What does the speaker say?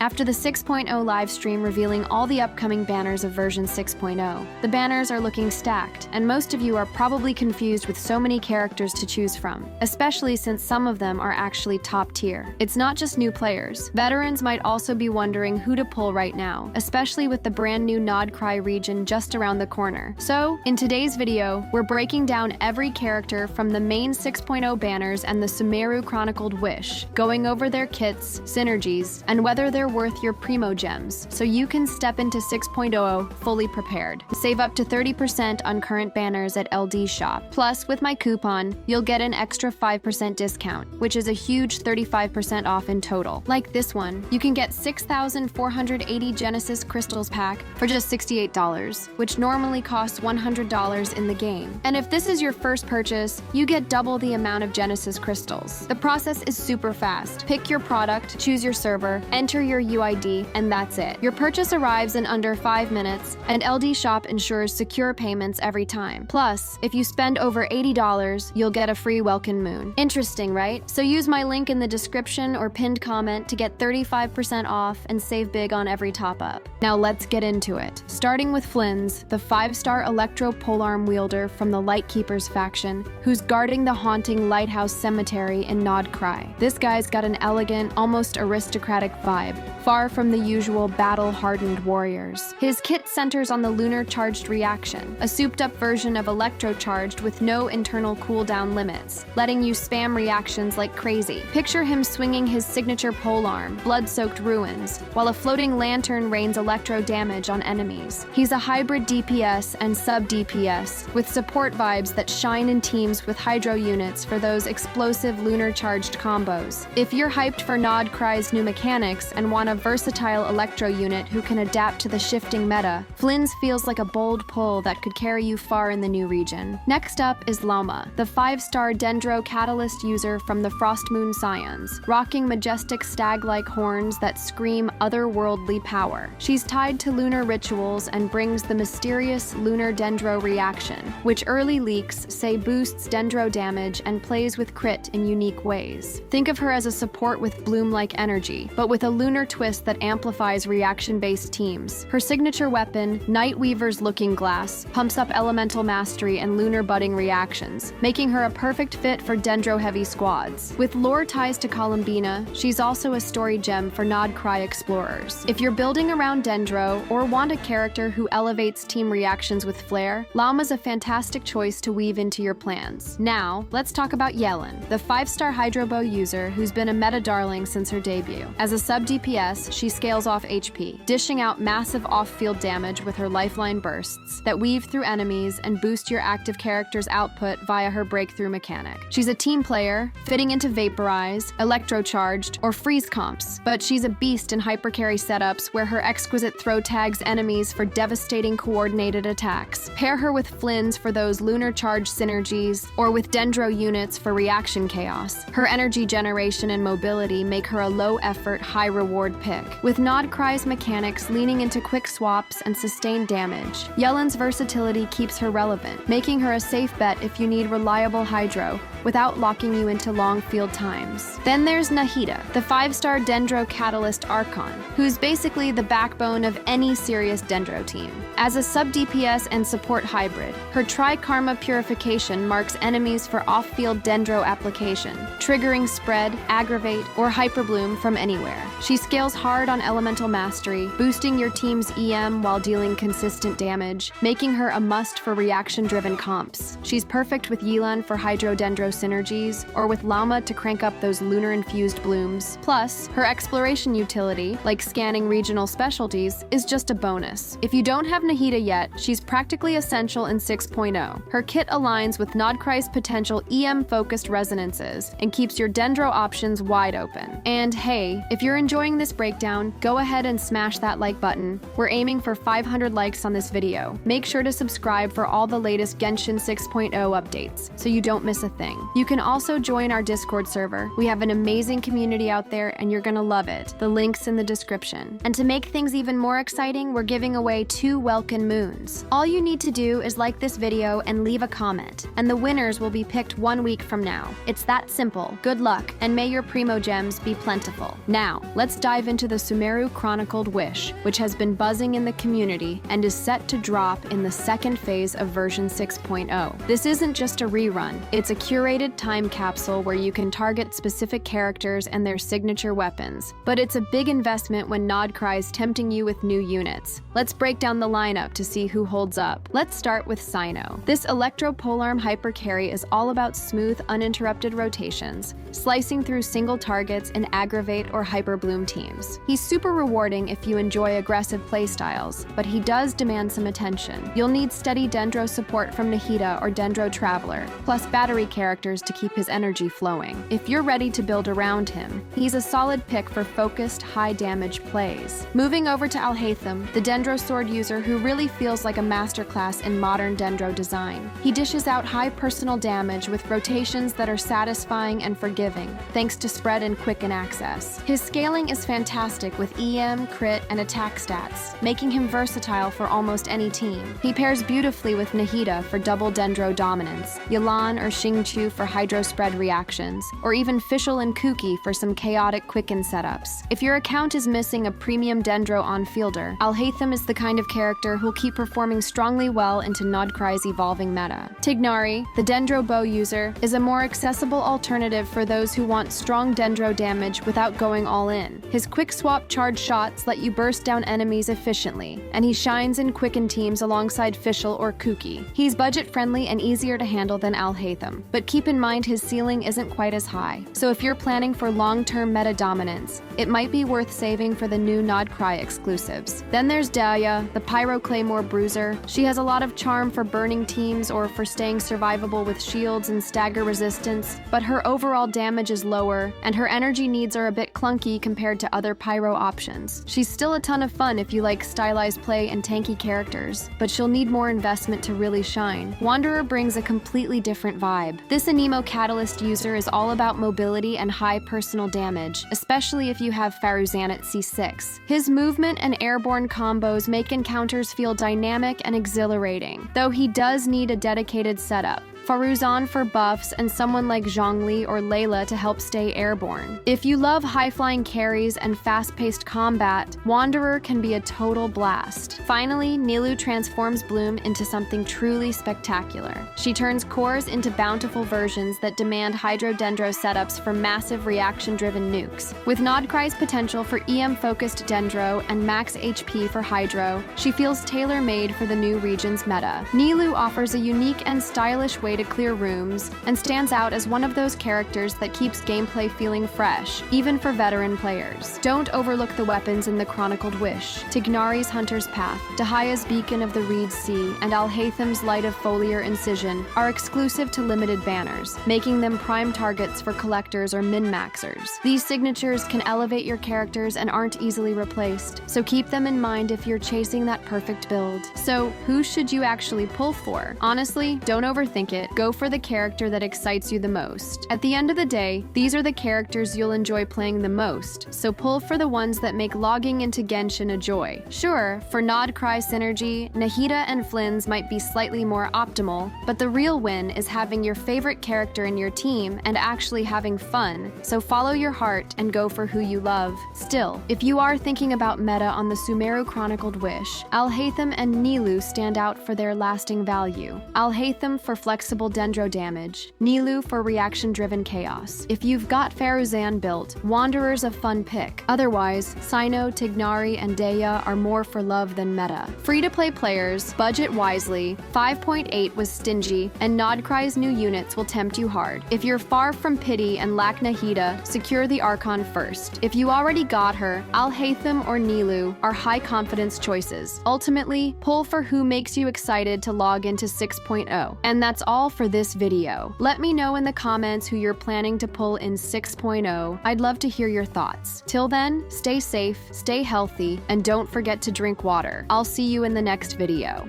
After the 6.0 live stream revealing all the upcoming banners of version 6.0, the banners are looking stacked, and most of you are probably confused with so many characters to choose from, especially since some of them are actually top tier. It's not just new players. Veterans might also be wondering who to pull right now, especially with the brand new Nod-Krai region just around the corner. So, in today's video, we're breaking down every character from the main 6.0 banners and the Sumeru Chronicled Wish, going over their kits, synergies, and whether they're worth your Primogems, so you can step into 6.0 fully prepared. Save up to 30% on current banners at LDShop. Plus, with my coupon, you'll get an extra 5% discount, which is a huge 35% off in total. Like this one, you can get 6,480 Genesis Crystals pack for just $68, which normally costs $100 in the game. And if this is your first purchase, you get double the amount of Genesis Crystals. The process is super fast. Pick your product, choose your server, enter your UID, and that's it. Your purchase arrives in under 5 minutes, and LDShop ensures secure payments every time. Plus, if you spend over $80, you'll get a free welkin moon. Interesting, right? So use my link in the description or pinned comment to get 35% off and save big on every top-up. Now let's get into it. Starting with Flins, the 5-star Electro polearm wielder from the Lightkeepers faction, who's guarding the haunting Lighthouse Cemetery in Nod-Krai. This guy's got an elegant, almost aristocratic vibe, far from the usual battle-hardened warriors. His kit centers on the Lunar Charged reaction, a souped-up version of Electro Charged with no internal cooldown limits, letting you spam reactions like crazy. Picture him swinging his signature polearm, Blood-Soaked Ruins, while a floating lantern rains Electro damage on enemies. He's a hybrid DPS and sub-DPS, with support vibes that shine in teams with Hydro units for those explosive Lunar Charged combos. If you're hyped for Nod-Krai's new mechanics and want a versatile Electro unit who can adapt to the shifting meta, Flins feels like a bold pull that could carry you far in the new region. Next up is Lauma, the 5-star Dendro Catalyst user from the Frostmoon Scions, rocking majestic stag-like horns that scream otherworldly power. She's tied to lunar rituals and brings the mysterious Lunar Dendro reaction, which early leaks say boosts Dendro damage and plays with crit in unique ways. Think of her as a support with bloom-like energy, but with a lunar twist that amplifies reaction-based teams. Her signature weapon, Nightweaver's Looking Glass, pumps up elemental mastery and lunar budding reactions, making her a perfect fit for Dendro-heavy squads. With lore ties to Columbina, she's also a story gem for Nod-Krai explorers. If you're building around Dendro or want a character who elevates team reactions with flair, Lauma's a fantastic choice to weave into your plans. Now, let's talk about Yelan, the 5-star Hydrobow user who's been a meta darling since her debut. As a sub-DPS, she scales off HP, dishing out massive off-field damage with her lifeline bursts that weave through enemies and boost your active character's output via her breakthrough mechanic. She's a team player, fitting into Vaporize, Electro Charged, or Freeze comps, but she's a beast in hypercarry setups where her exquisite throw tags enemies for devastating coordinated attacks. Pair her with Flins for those Lunar Charged synergies, or with Dendro units for reaction chaos. Her energy generation and mobility make her a low-effort, high-reward pick, with Nod-Krai's mechanics leaning into quick swaps and sustained damage. Yelan's versatility keeps her relevant, making her a safe bet if you need reliable Hydro without locking you into long field times. Then there's Nahida, the 5-star Dendro Catalyst Archon, who's basically the backbone of any serious Dendro team. As a sub-DPS and support hybrid, her Tri-Karma Purification marks enemies for off-field Dendro application, triggering Spread, Aggravate, or Hyperbloom from anywhere. She scales hard on Elemental Mastery, boosting your team's EM while dealing consistent damage, making her a must for reaction-driven comps. She's perfect with Yelan for Hydro Dendro synergies, or with Lauma to crank up those lunar-infused blooms. Plus, her exploration utility, like scanning regional specialties, is just a bonus. If you don't have Nahida yet, she's practically essential in 6.0. Her kit aligns with Nod-Krai's potential EM-focused resonances and keeps your Dendro options wide open. And hey, if you're enjoying this breakdown, go ahead and smash that like button. We're aiming for 500 likes on this video. Make sure to subscribe for all the latest Genshin 6.0 updates, so you don't miss a thing. exciting. You can also join our Discord server. We have an amazing community out there and you're gonna love it. The link's in the description. And to make things even more exciting, we're giving away 2 welkin moons. All you need to do is like this video and leave a comment, and the winners will be picked 1 week from now. It's that simple. Good luck, and may your Primogems be plentiful. Now, let's dive into the Sumeru Chronicled Wish, which has been buzzing in the community and is set to drop in the second phase of version 6.0. This isn't just a rerun, it's a curated time capsule where you can target specific characters and their signature weapons. But it's a big investment when Nod-Krai is tempting you with new units. Let's break down the lineup to see who holds up. Let's start with Cyno. This electro-polearm hyper carry is all about smooth, uninterrupted rotations, slicing through single targets in aggravate or hyper bloom teams. He's super rewarding if you enjoy aggressive playstyles, but he does demand some attention. You'll need steady Dendro support from Nahida or Dendro Traveler, plus battery characters to keep his energy flowing. If you're ready to build around him, he's a solid pick for focused, high-damage plays. Moving over to Alhaitham, the Dendro sword user who really feels like a masterclass in modern Dendro design. He dishes out high personal damage with rotations that are satisfying and forgiving, thanks to spread and quicken access. His scaling is fantastic with EM, crit, and attack stats, making him versatile for almost any team. He pairs beautifully with Nahida for double Dendro dominance, Yelan or Xingqiu for hydro spread reactions, or even Fischl and Kuki for some chaotic quicken setups. If your account is missing a premium Dendro on-fielder, Alhaitham is the kind of character who'll keep performing strongly well into Nod-Krai's evolving meta. Tignari, the Dendro bow user, is a more accessible alternative for those who want strong Dendro damage without going all in. His quick swap charge shots let you burst down enemies efficiently, and he shines in quicken teams alongside Fischl or Kuki. He's budget-friendly and easier to handle than Alhaitham, but keep in mind his ceiling isn't quite as high. So if you're planning for long-term meta dominance, it might be worth saving for the new Nod-Krai exclusives. Then there's Dehya, the Pyro Claymore bruiser. She has a lot of charm for burning teams or for staying survivable with shields and stagger resistance, but her overall damage is lower, and her energy needs are a bit clunky compared to other Pyro options. She's still a ton of fun if you like stylized play and tanky characters, but she'll need more investment to really shine. Wandarer brings a completely different vibe. This Anemo Catalyst user is all about mobility and high personal damage, especially if you have Faruzan at C6. His movement and airborne combos make encounters feel dynamic and exhilarating, though he does need a dedicated setup. Faruzan for buffs, and someone like Zhongli or Layla to help stay airborne. If you love high-flying carries and fast-paced combat, Wandarer can be a total blast. Finally, Nilou transforms Bloom into something truly spectacular. She turns cores into bountiful versions that demand Hydro-Dendro setups for massive reaction-driven nukes. With Nod-Krai's potential for EM-focused Dendro and max HP for Hydro, she feels tailor-made for the new region's meta. Nilou offers a unique and stylish way to clear rooms, and stands out as one of those characters that keeps gameplay feeling fresh, even for veteran players. Don't overlook the weapons in the Chronicled Wish. Tignari's Hunter's Path, Dehya's Beacon of the Reed Sea, and Alhaitham's Light of Foliar Incision are exclusive to limited banners, making them prime targets for collectors or min-maxers. These signatures can elevate your characters and aren't easily replaced, so keep them in mind if you're chasing that perfect build. So, who should you actually pull for? Honestly, don't overthink it. Go for the character that excites you the most. At the end of the day, these are the characters you'll enjoy playing the most, so pull for the ones that make logging into Genshin a joy. Sure, for Nod-Krai synergy, Nahida and Flins might be slightly more optimal, but the real win is having your favorite character in your team and actually having fun, so follow your heart and go for who you love. Still, if you are thinking about meta on the Sumeru Chronicled Wish, Alhaitham and Nilou stand out for their lasting value. Alhaitham for flexible Dendro damage, Nilou for reaction-driven chaos. If you've got Faruzan built, Wandarer's a fun pick. Otherwise, Cyno, Tignari, and Dehya are more for love than meta. Free-to-play players, budget wisely, 5.8 was stingy, and Nod-Krai's new units will tempt you hard. If you're far from pity and lack Nahida, secure the Archon first. If you already got her, Alhaitham or Nilou are high-confidence choices. Ultimately, pull for who makes you excited to log into 6.0. And that's all for this video. Let me know in the comments who you're planning to pull in 6.0. I'd love to hear your thoughts. Till then, stay safe, stay healthy, and don't forget to drink water. I'll see you in the next video.